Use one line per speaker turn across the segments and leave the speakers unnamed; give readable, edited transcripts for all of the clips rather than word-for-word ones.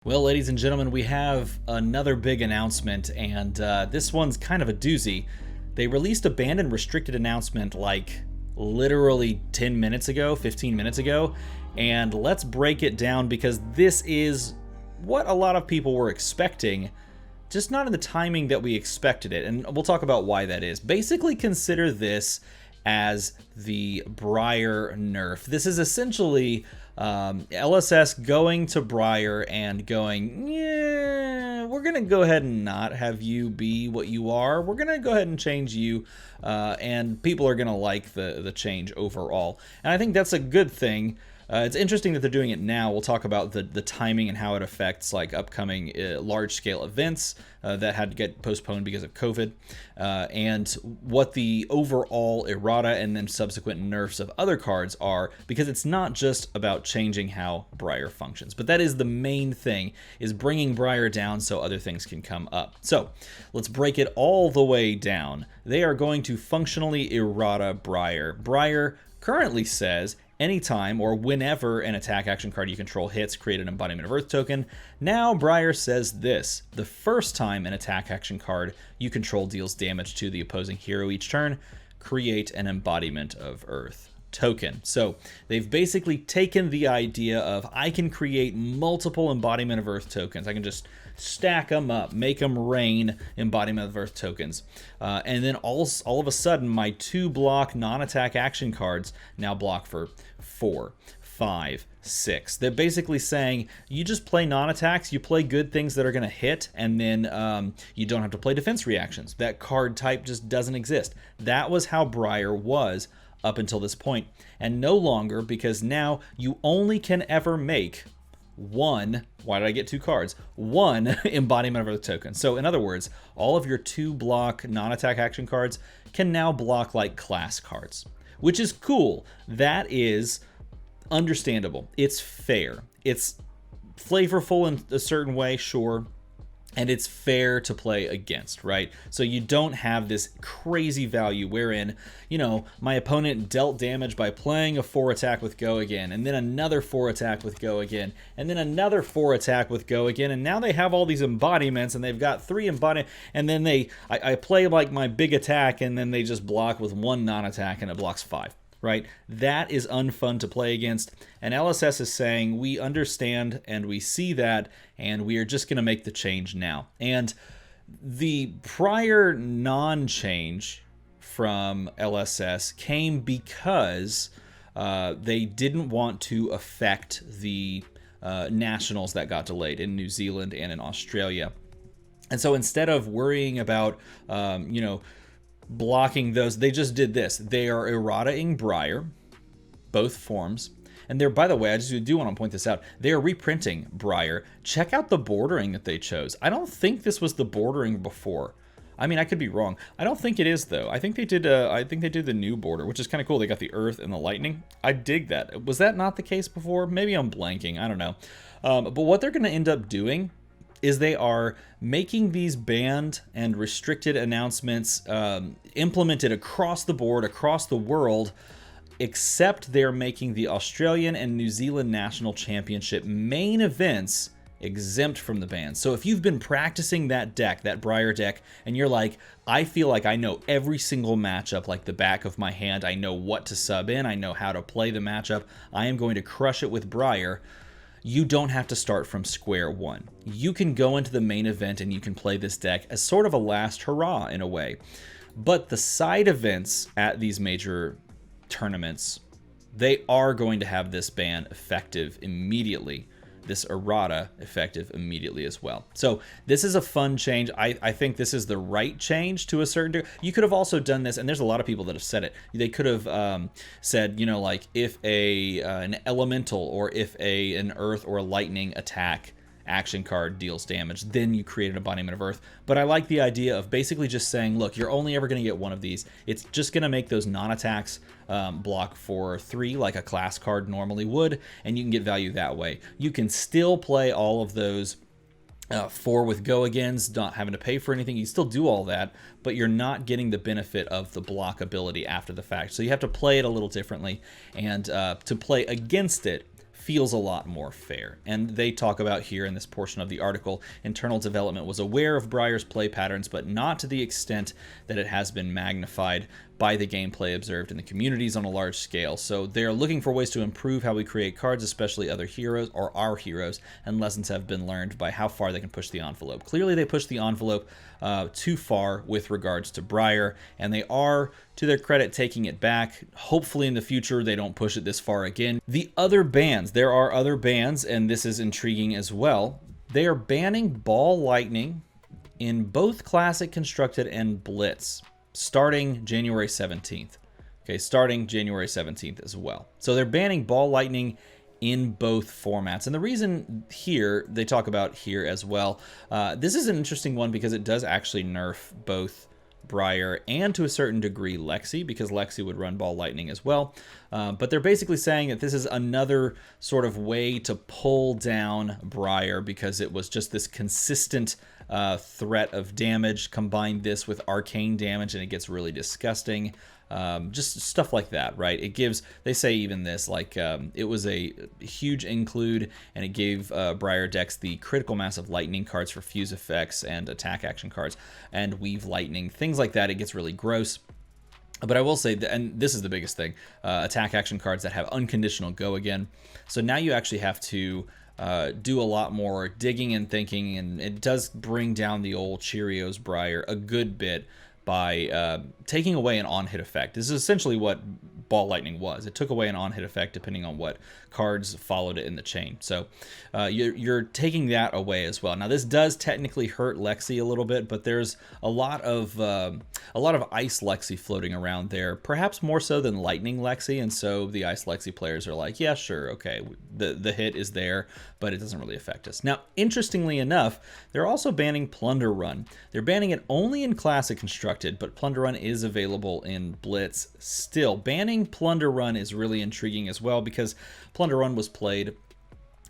Well, ladies and gentlemen, we have another big announcement, and this one's kind of a doozy. They released a banned and restricted announcement like literally 10 minutes ago, 15 minutes ago, and let's break it down because this is what a lot of people were expecting, just not in the timing that we expected it, and we'll talk about why that is. Basically, consider this as the Briar nerf. This is essentially LSS going to Briar and going, yeah, we're going to go ahead and not have you be what you are. We're going to go ahead and change you, and people are going to like the change overall. And I think that's a good thing. It's interesting that they're doing it now. We'll talk about the timing and how it affects like upcoming large-scale events that had to get postponed because of COVID, and what the overall errata and then subsequent nerfs of other cards are, because it's not just about changing how Briar functions, but that is the main thing, is bringing Briar down so other things can come up. So let's break it all the way down. They are going to functionally errata Briar. Briar currently says anytime or whenever an attack action card you control hits, create an Embodiment of Earth token. Now Briar says this: the first time an attack action card you control deals damage to the opposing hero each turn, create an Embodiment of Earth token. So they've basically taken the idea of, I can create multiple Embodiment of Earth tokens. I can just stack them up, make them rain Embodiment of Earth tokens. And then all of a sudden, my 2-block non-attack action cards now block for 4, 5, 6. They're basically saying, you just play non-attacks, you play good things that are going to hit, and then you don't have to play defense reactions. That card type just doesn't exist. That was how Briar was up until this point, and no longer, because now you only can ever make one, why did I get 2 cards? One Embodiment of Earth token. So in other words, all of your 2-block non-attack action cards can now block like class cards, which is cool. That is understandable. It's fair. It's flavorful in a certain way, sure. And it's fair to play against, right? So you don't have this crazy value wherein, you know, my opponent dealt damage by playing a 4 attack with Go Again, and then another 4 attack with Go Again, and then another 4 attack with Go Again, and now they have all these embodiments, and they've got 3 embodiments, and then I play like my big attack, and then they just block with 1 non-attack, and it blocks 5. Right? That is unfun to play against, and LSS is saying, we understand and we see that, and we are just going to make the change now. And the prior non-change from LSS came because they didn't want to affect the nationals that got delayed in New Zealand and in Australia. And so instead of worrying about, blocking those, they just did this. They are errata-ing Briar, both forms. And they're, by the way, I just do want to point this out, they are reprinting Briar. Check out the bordering that they chose. I don't think this was the bordering before. I mean, I could be wrong. I don't think it is, though. I think they did the new border, which is kind of cool. They got the earth and the lightning. I dig that. Was that not the case before? Maybe I'm blanking. I don't know. But what they're going to end up doing is they are making these banned and restricted announcements implemented across the board, across the world, except they're making the Australian and New Zealand National Championship main events exempt from the ban. So if you've been practicing that deck, that Briar deck, and you're like, I feel like I know every single matchup like the back of my hand, I know what to sub in, I know how to play the matchup, I am going to crush it with Briar, you don't have to start from square one. You can go into the main event and you can play this deck as sort of a last hurrah in a way. But the side events at these major tournaments, they are going to have this ban effective immediately. This errata effective immediately as well. So this is a fun change. I think this is the right change to a certain degree. You could have also done this, and there's a lot of people that have said it. They could have said, like if an elemental or if an earth or a lightning attack action card deals damage, then you create an Embodiment of Earth. But I like the idea of basically just saying, look, you're only ever going to get one of these. It's just going to make those non-attacks block for 3 like a class card normally would, and you can get value that way. You can still play all of those 4 with Go Agains, not having to pay for anything. You still do all that, but you're not getting the benefit of the block ability after the fact. So you have to play it a little differently, and to play against it, feels a lot more fair. And they talk about here in this portion of the article, internal development was aware of Briar's play patterns, but not to the extent that it has been magnified by the gameplay observed in the communities on a large scale. So they're looking for ways to improve how we create cards, especially other heroes or our heroes, and lessons have been learned by how far they can push the envelope. Clearly they pushed the envelope too far with regards to Briar, and they are, to their credit, taking it back. Hopefully in the future they don't push it this far again. The other bans, there are other bans, and this is intriguing as well. They are banning Ball Lightning in both Classic Constructed and Blitz, starting January 17th. Okay, starting January 17th as well. So they're banning Ball Lightning in both formats. And the reason here, they talk about here as well, this is an interesting one because it does actually nerf both Briar and to a certain degree Lexi, because Lexi would run Ball Lightning as well. But they're basically saying that this is another sort of way to pull down Briar because it was just this consistent threat of damage. Combine this with arcane damage and it gets really disgusting. Just stuff like that, right? It gives, they say even this, like it was a huge include, and it gave Briar decks the critical mass of lightning cards for fuse effects and attack action cards and weave lightning, things like that. It gets really gross. But I will say, and this is the biggest thing, attack action cards that have unconditional go again. So now you actually have to do a lot more digging and thinking, and it does bring down the old Cheerios Briar a good bit by taking away an on-hit effect. This is essentially what Ball Lightning was. It took away an on-hit effect depending on what cards followed it in the chain. So you're taking that away as well. Now this does technically hurt Lexi a little bit, but there's a lot of Ice Lexi floating around there, perhaps more so than Lightning Lexi, and so the Ice Lexi players are like, yeah, sure, okay, the hit is there, but it doesn't really affect us. Now, interestingly enough, they're also banning Plunder Run. They're banning it only in Classic Constructed, but Plunder Run is available in Blitz still. Banning Plunder Run is really intriguing as well because Plunder Run was played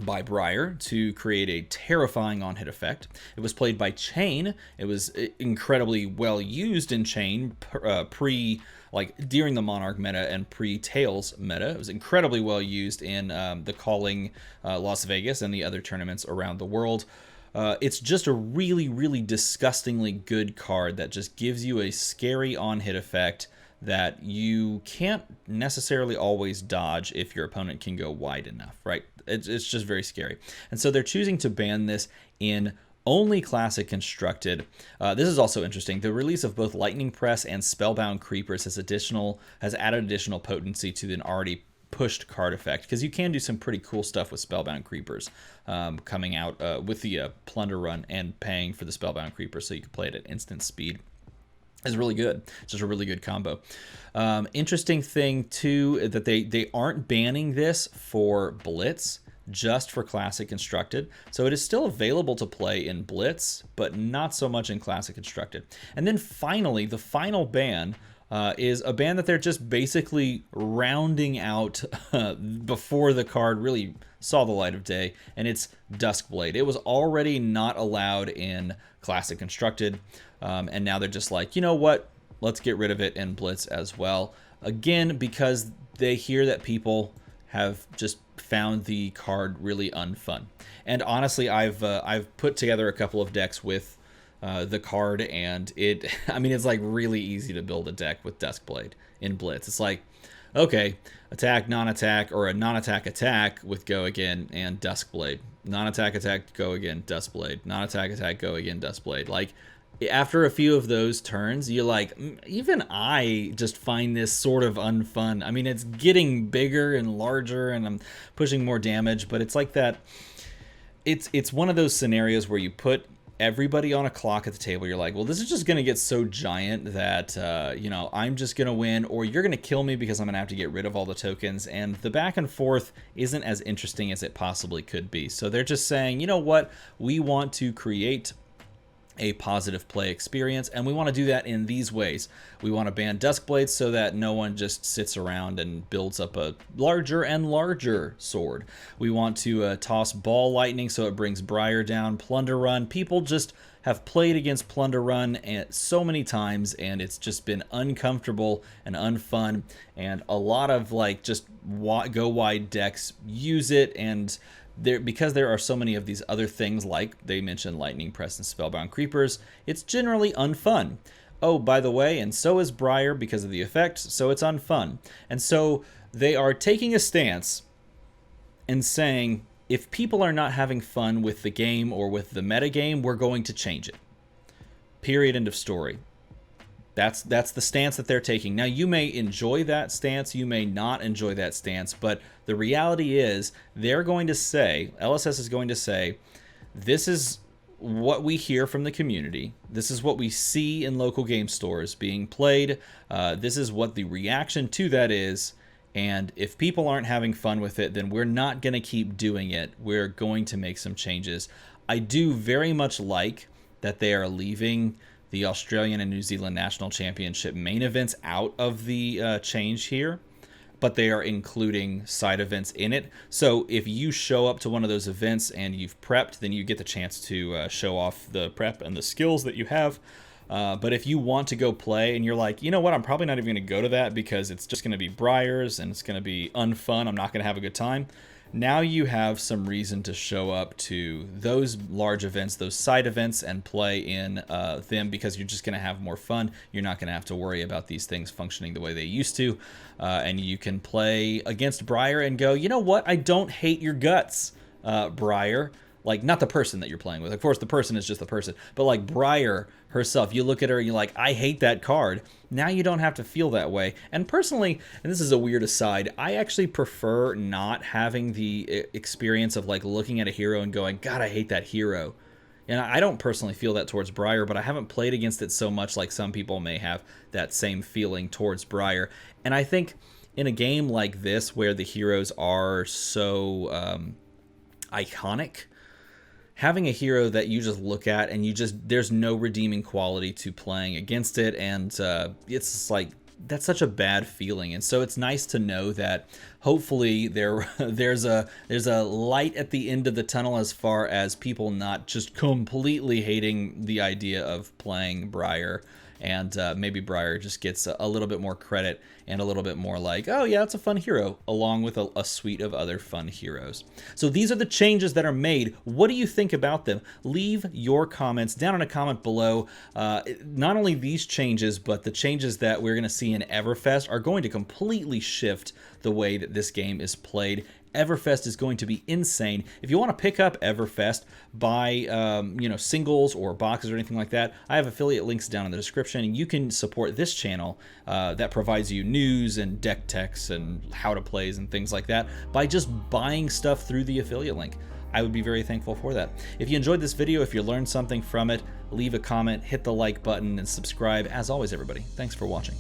by Briar to create a terrifying on-hit effect. It was played by Chain. It was incredibly well used in Chain during the Monarch meta and pre-Tails meta. It was incredibly well used in the Calling Las Vegas and the other tournaments around the world. It's just a really, really disgustingly good card that just gives you a scary on-hit effect that you can't necessarily always dodge if your opponent can go wide enough, right? It's just very scary. And so they're choosing to ban this in only Classic Constructed. This is also interesting. The release of both Lightning Press and Spellbound Creepers has added additional potency to an already pushed card effect, because you can do some pretty cool stuff with Spellbound Creepers coming out with the Plunder Run and paying for the Spellbound Creepers so you can play it at instant speed. Is really good. It's just a really good combo. Interesting thing too that they aren't banning this for Blitz, just for Classic Constructed. So it is still available to play in Blitz, but not so much in Classic Constructed. And then finally, the final ban is a ban that they're just basically rounding out before the card really saw the light of day, and it's Duskblade. It was already not allowed in Classic Constructed, and now they're just like, you know what? Let's get rid of it in Blitz as well. Again, because they hear that people have just found the card really unfun. And honestly, I've put together a couple of decks with the card, and it's like really easy to build a deck with Duskblade in Blitz. It's like, okay, attack, non-attack, or a non-attack attack with go again and Duskblade. Non-attack attack, go again, Duskblade. Non-attack attack, go again, Duskblade. Like, after a few of those turns, you're like, even I just find this sort of unfun. I mean, it's getting bigger and larger, and I'm pushing more damage, but it's like that. It's one of those scenarios where you put everybody on a clock at the table. You're like, well, this is just going to get so giant that, I'm just going to win, or you're going to kill me because I'm going to have to get rid of all the tokens. And the back and forth isn't as interesting as it possibly could be. So they're just saying, you know what? We want to create a positive play experience, and we want to do that in these ways. We want to ban Duskblade so that no one just sits around and builds up a larger and larger sword. We want to toss Ball Lightning so it brings Briar down. Plunder Run, people just have played against Plunder Run so many times, and it's just been uncomfortable and unfun, and a lot of like just go wide decks use it, and because there are so many of these other things, like they mentioned Lightning Press and Spellbound Creepers, it's generally unfun. Oh, by the way, and so is Briar because of the effect, so it's unfun. And so they are taking a stance and saying, if people are not having fun with the game or with the metagame, we're going to change it. Period, end of story. That's the stance that they're taking. Now, you may enjoy that stance, you may not enjoy that stance, but the reality is they're going to say, LSS is going to say, this is what we hear from the community. This is what we see in local game stores being played. This is what the reaction to that is. And if people aren't having fun with it, then we're not going to keep doing it. We're going to make some changes. I do very much like that they are leaving the Australian and New Zealand National Championship main events out of the change here, but they are including side events in it. So if you show up to one of those events and you've prepped, then you get the chance to show off the prep and the skills that you have. But if you want to go play and you're like, you know what, I'm probably not even going to go to that because it's just going to be Briars and it's going to be unfun, I'm not going to have a good time. Now you have some reason to show up to those large events, those side events, and play in them because you're just going to have more fun. You're not going to have to worry about these things functioning the way they used to. And you can play against Briar and go, you know what, I don't hate your guts, Briar. Like, not the person that you're playing with. Of course, the person is just the person. But like Briar herself, you look at her and you're like, I hate that card. Now you don't have to feel that way. And personally, and this is a weird aside, I actually prefer not having the experience of like looking at a hero and going, God, I hate that hero. And I don't personally feel that towards Briar, but I haven't played against it so much like some people may have that same feeling towards Briar. And I think in a game like this where the heroes are so iconic, having a hero that you just look at and there's no redeeming quality to playing against it, and it's like, that's such a bad feeling. And so it's nice to know that hopefully there's a light at the end of the tunnel as far as people not just completely hating the idea of playing Briar, and maybe Briar just gets a little bit more credit and a little bit more like, oh yeah, it's a fun hero, along with a suite of other fun heroes. So these are the changes that are made. What do you think about them? Leave your comments down in a comment below. Not only these changes, but the changes that we're going to see in Everfest are going to completely shift the way that this game is played. Everfest is going to be insane. If you want to pick up Everfest, buy singles or boxes or anything like that, I have affiliate links down in the description, and you can support this channel that provides you news and deck techs and how to plays and things like that by just buying stuff through the affiliate link. I would be very thankful for that. If you enjoyed this video, if you learned something from it, leave a comment, hit the like button, and subscribe. As always, everybody, thanks for watching.